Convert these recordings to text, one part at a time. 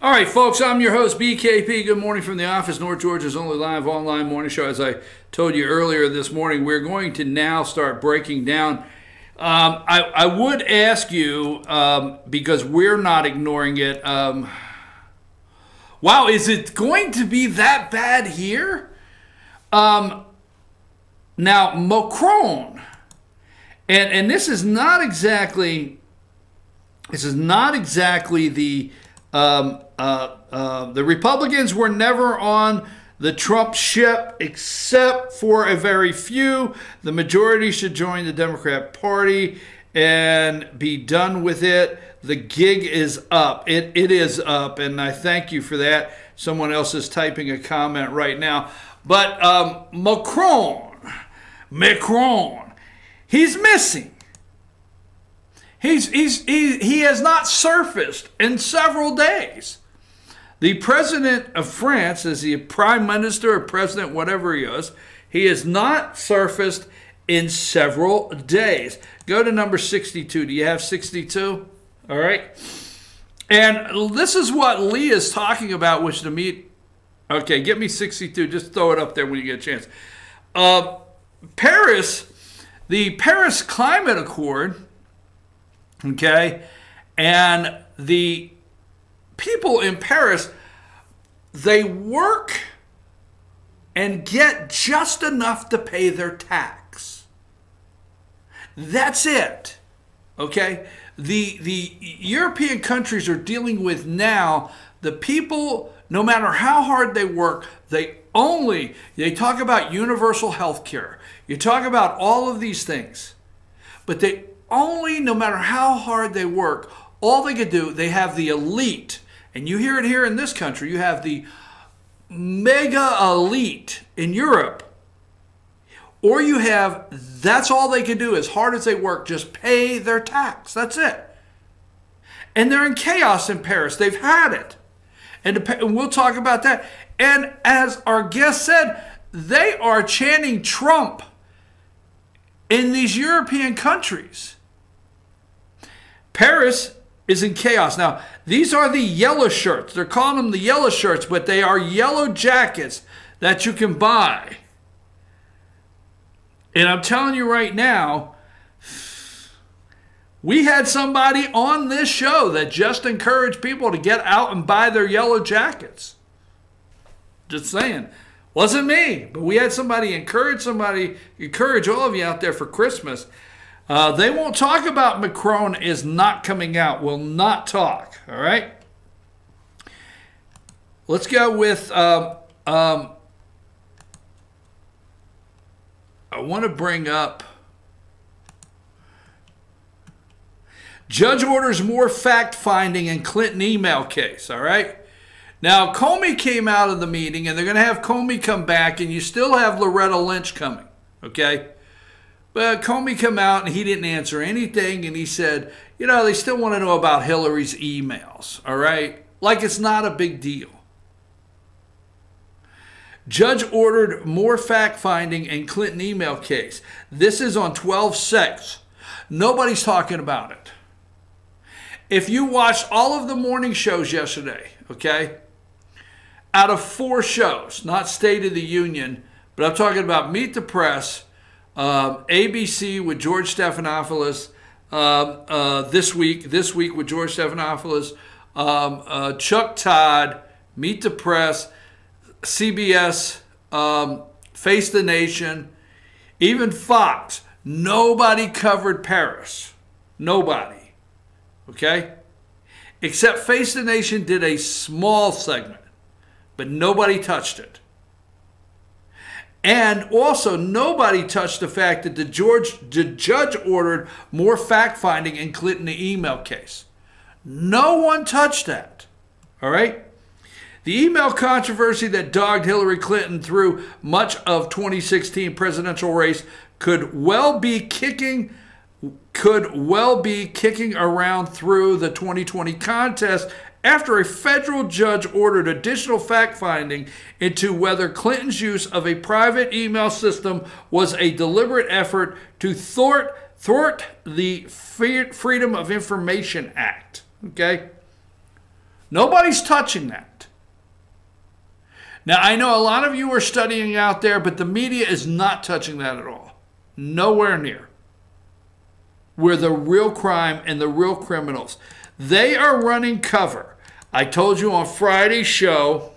All right, folks, I'm your host, BKP. Good morning from the office, North Georgia's only live online morning show. As I told you earlier this morning, we're going to now start breaking down. I would ask you, because we're not ignoring it, wow, is it going to be that bad here? Now, Macron, and this is not exactly the Republicans were never on the Trump ship except for a very few. The majority should join the Democrat Party and be done with it. The gig is up. It is up, and I thank you for that. Someone else is typing a comment right now. But Macron, he's missing. He has not surfaced in several days. The president of France, is he a prime minister or president, whatever he is, he has not surfaced in several days. Go to number 62. Do you have 62? All right. And this is what Lee is talking about, which to me, okay, get me 62. Just throw it up there when you get a chance. Paris, the Paris Climate Accord, okay, and the people in Paris, they work and get just enough to pay their tax. That's it, okay? The European countries are dealing with now the people, no matter how hard they work, they talk about universal health care. You talk about all of these things, but they only, no matter how hard they work, all they could do, they have the elite. And you hear it here in this country. You have the mega elite in Europe. Or you have, that's all they can do, as hard as they work, just pay their tax. That's it. And they're in chaos in Paris. They've had it. And we'll talk about that. And as our guest said, they are chanting Trump in these European countries. Paris is in chaos. Now, these are the yellow shirts. They're calling them the yellow shirts, but they are yellow jackets that you can buy. And I'm telling you right now, we had somebody on this show that just encouraged people to get out and buy their yellow jackets. Just saying. Wasn't me, but we had somebody encourage all of you out there for Christmas. They won't talk about Macron is not coming out. Will not talk. All right. Let's go with. I want to bring up. Judge orders more fact-finding in Clinton email case. All right. Now, Comey came out of the meeting, and they're going to have Comey come back, and you still have Loretta Lynch coming. Okay. But Comey came out and he didn't answer anything, and he said, you know, they still want to know about Hillary's emails, all right? Like it's not a big deal. Judge ordered more fact-finding in Clinton email case. This is on 12/6. Nobody's talking about it. If you watched all of the morning shows yesterday, okay, out of 4 shows, not State of the Union, but I'm talking about Meet the Press, ABC with George Stephanopoulos this week with George Stephanopoulos, Chuck Todd, Meet the Press, CBS, Face the Nation, even Fox. Nobody covered Paris. Nobody. Okay? Except Face the Nation did a small segment, but nobody touched it. And also, nobody touched the fact that the judge ordered more fact-finding in Clinton email case. No one touched that. All right? The email controversy that dogged Hillary Clinton through much of 2016 presidential race could well be kicking around through the 2020 contest after a federal judge ordered additional fact-finding into whether Clinton's use of a private email system was a deliberate effort to thwart the Freedom of Information Act. Okay? Nobody's touching that. Now, I know a lot of you are studying out there, but the media is not touching that at all. Nowhere near. Where the real crime and the real criminals. They are running cover. I told you on Friday's show,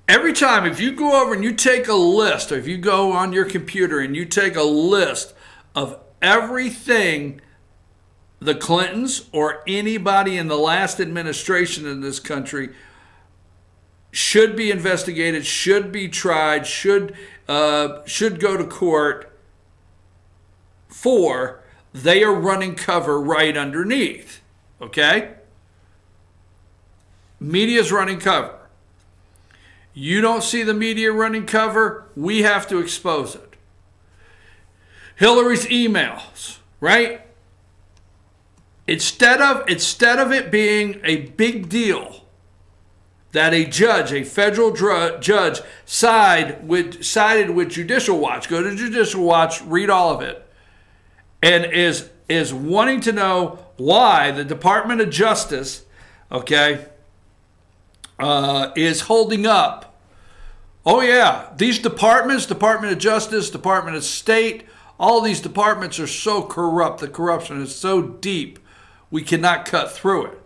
every time if you go over and you take a list, or if you go on your computer and you take a list of everything the Clintons or anybody in the last administration in this country should be investigated, should be tried, should go to court for, they are running cover right underneath. Okay? Media's running cover. You don't see the media running cover, we have to expose it. Hillary's emails, right? Instead of it being a big deal that a judge, a federal judge, sided with Judicial Watch. Go to Judicial Watch, read all of it, and is wanting to know why the Department of Justice, okay, is holding up. Oh yeah, these departments, Department of Justice, Department of State, all these departments are so corrupt. The corruption is so deep, we cannot cut through it.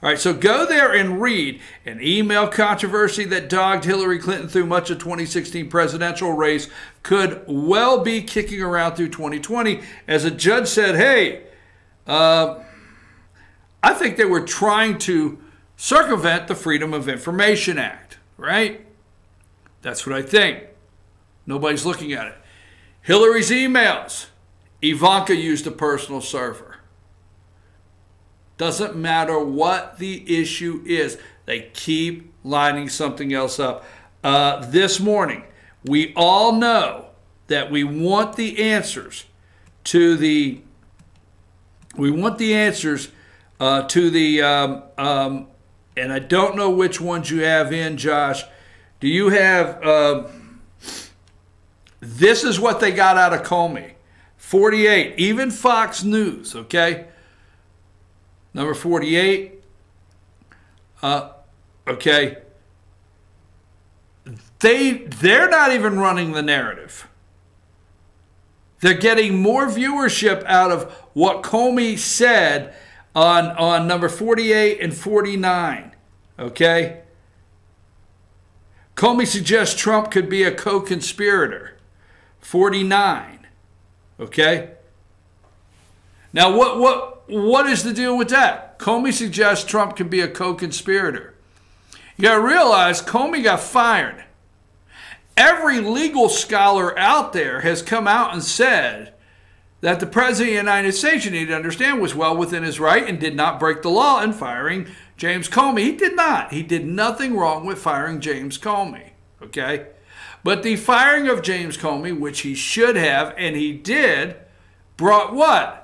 All right, so go there and read an email controversy that dogged Hillary Clinton through much of 2016 presidential race could well be kicking around through 2020 as a judge said, hey, I think they were trying to circumvent the Freedom of Information Act, right? That's what I think. Nobody's looking at it. Hillary's emails. Ivanka used a personal server. Doesn't matter what the issue is. They keep lining something else up. This morning, we all know that we want the answers to the and I don't know which ones you have in, Josh. Do you have, this is what they got out of Comey. 48, even Fox News, okay? Number 48, okay. They're not even running the narrative. They're getting more viewership out of what Comey said on number 48 and 49, okay? Comey suggests Trump could be a co-conspirator, 49, okay? Now, what is the deal with that? Comey suggests Trump could be a co-conspirator. You got to realize Comey got fired. Every legal scholar out there has come out and said that the President of the United States, you need to understand, was well within his right and did not break the law in firing James Comey. He did not. He did nothing wrong with firing James Comey, okay? But the firing of James Comey, which he should have, and he did, brought what?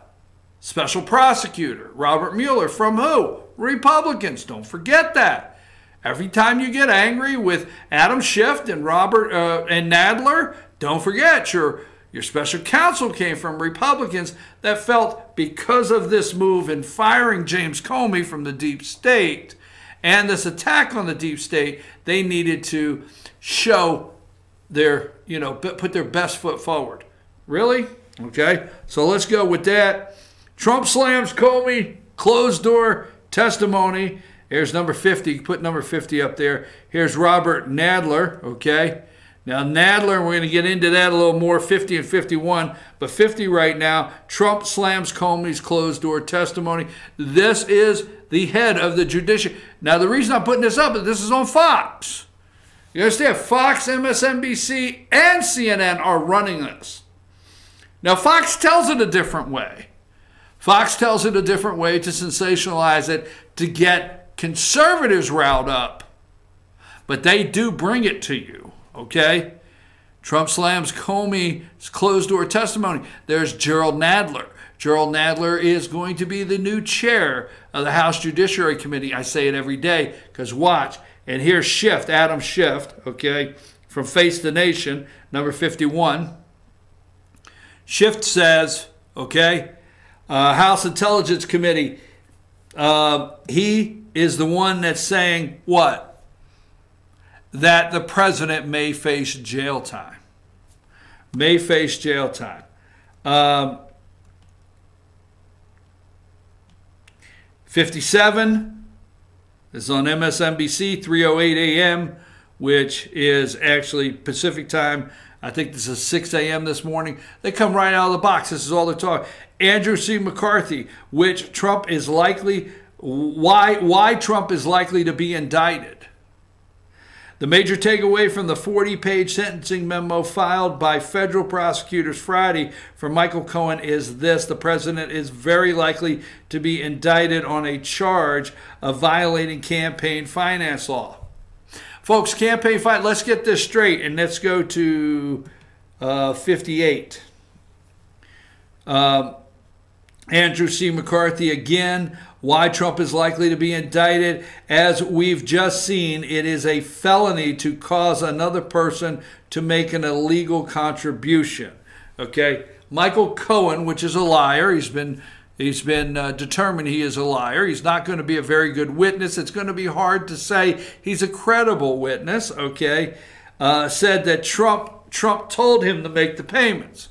Special prosecutor, Robert Mueller, from who? Republicans. Don't forget that. Every time you get angry with Adam Schiff and Robert and Nadler, don't forget your special counsel came from Republicans that felt because of this move in firing James Comey from the deep state and this attack on the deep state, they needed to show their, put their best foot forward. Really? Okay. So let's go with that. Trump slams Comey, closed door testimony. Here's number 50. Put number 50 up there. Here's Robert Nadler, okay? Now, Nadler, we're going to get into that a little more, 50 and 51. But 50 right now, Trump slams Comey's closed-door testimony. This is the head of the judiciary. Now, the reason I'm putting this up is this is on Fox. You understand? Fox, MSNBC, and CNN are running this. Now, Fox tells it a different way. Fox tells it a different way to sensationalize it, to get conservatives riled up, but they do bring it to you, okay? Trump slams Comey's closed-door testimony. There's Gerald Nadler. Gerald Nadler is going to be the new chair of the House Judiciary Committee. I say it every day because watch. And here's Schiff, Adam Schiff, okay, from Face the Nation, number 51. Schiff says, okay, House Intelligence Committee, he is the one that's saying what? That the president may face jail time. May face jail time. 57 is on MSNBC, 3:08 a.m., which is actually Pacific time. I think this is 6 a.m. this morning. They come right out of the box. This is all they're talking. Andrew C. McCarthy, which Trump is likely, why Trump is likely to be indicted. The major takeaway from the 40-page sentencing memo filed by federal prosecutors Friday for Michael Cohen is this: the president is very likely to be indicted on a charge of violating campaign finance law. Folks, campaign finance, let's get this straight, and let's go to 58. Andrew C. McCarthy again. Why Trump is likely to be indicted. As we've just seen, it is a felony to cause another person to make an illegal contribution. Okay, Michael Cohen, which is a liar, he's been determined he is a liar. He's not going to be a very good witness. It's going to be hard to say he's a credible witness. Okay, said that Trump told him to make the payments.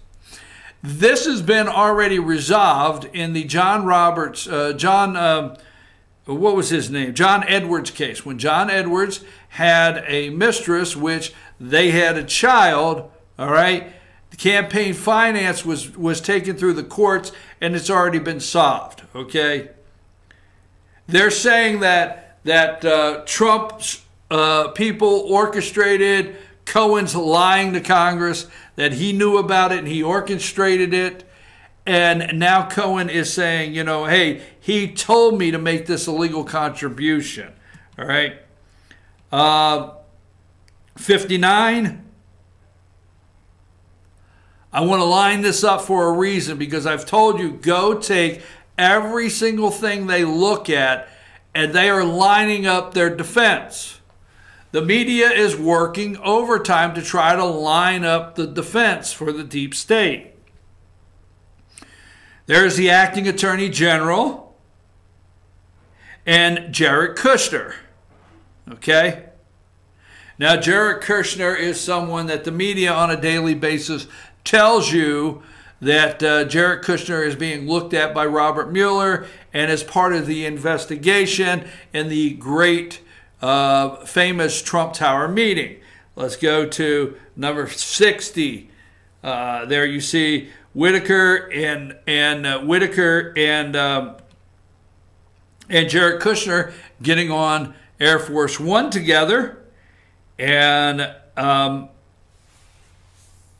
This has been already resolved in the John Edwards case. When John Edwards had a mistress, which they had a child, all right, the campaign finance was taken through the courts, and it's already been solved, okay? They're saying that Trump's people orchestrated Cohen's lying to Congress, that he knew about it and he orchestrated it. And now Cohen is saying, you know, hey, he told me to make this illegal contribution. All right. 59. I want to line this up for a reason, because I've told you, go take every single thing they look at, and they are lining up their defense. The media is working overtime to try to line up the defense for the deep state. There's the acting attorney general and Jared Kushner. Okay? Now, Jared Kushner is someone that the media on a daily basis tells you that Jared Kushner is being looked at by Robert Mueller and is part of the investigation in the great famous Trump Tower meeting. Let's go to number 60. There you see Whitaker and Jared Kushner getting on Air Force One together. And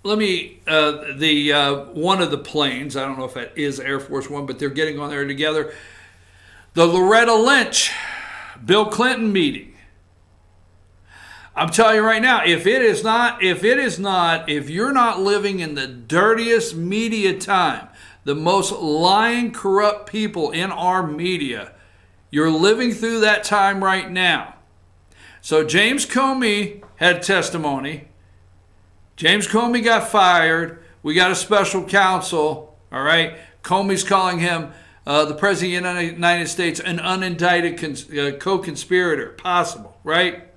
let me one of the planes, I don't know if that is Air Force One, but they're getting on there together. The Loretta Lynch Bill Clinton meeting. I'm telling you right now, if you're not living in the dirtiest media time, the most lying, corrupt people in our media, you're living through that time right now. So James Comey had testimony. James Comey got fired. We got a special counsel, all right? Comey's calling him the President of the United States an unindicted co-conspirator. Possible, right?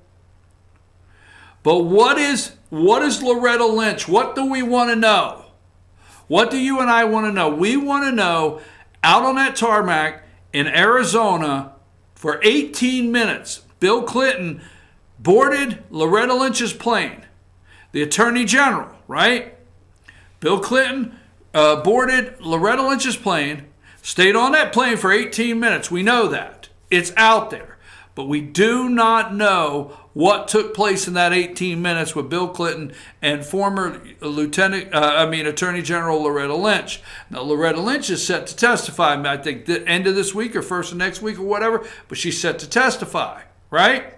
But what is Loretta Lynch? What do we want to know? What do you and I want to know? We want to know, out on that tarmac in Arizona for 18 minutes, Bill Clinton boarded Loretta Lynch's plane. The Attorney General, right? Bill Clinton boarded Loretta Lynch's plane, stayed on that plane for 18 minutes. We know that. It's out there. But we do not know what took place in that 18 minutes with Bill Clinton and former Attorney General Loretta Lynch. Now, Loretta Lynch is set to testify, I think, the end of this week or first of next week or whatever, but she's set to testify, right?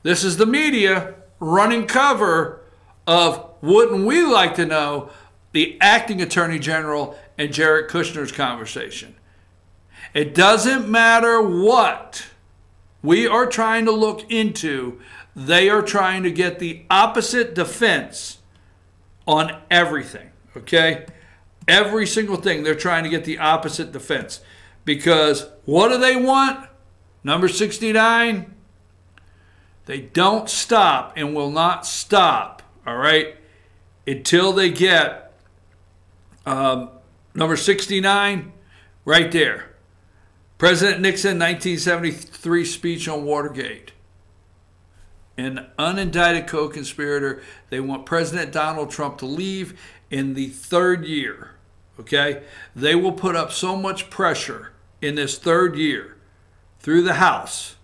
This is the media running cover of, wouldn't we like to know, the acting Attorney General and Jared Kushner's conversation. It doesn't matter what we are trying to look into, they are trying to get the opposite defense on everything, okay? Every single thing, they're trying to get the opposite defense. Because what do they want? Number 69, they don't stop and will not stop, all right, until they get number 69 right there. President Nixon, 1973 speech on Watergate. An unindicted co-conspirator. They want President Donald Trump to leave in the third year, okay? They will put up so much pressure in this third year through the House.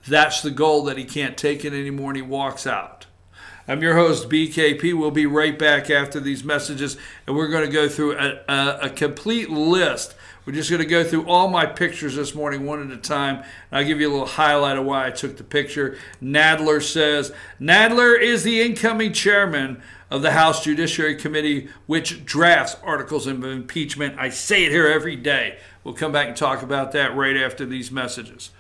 That's the goal, that he can't take it anymore and he walks out. I'm your host, BKP. We'll be right back after these messages, and we're going to go through a complete list. We're just going to go through all my pictures this morning one at a time, and I'll give you a little highlight of why I took the picture. Nadler says, Nadler is the incoming chairman of the House Judiciary Committee, which drafts articles of impeachment. I say it here every day. We'll come back and talk about that right after these messages.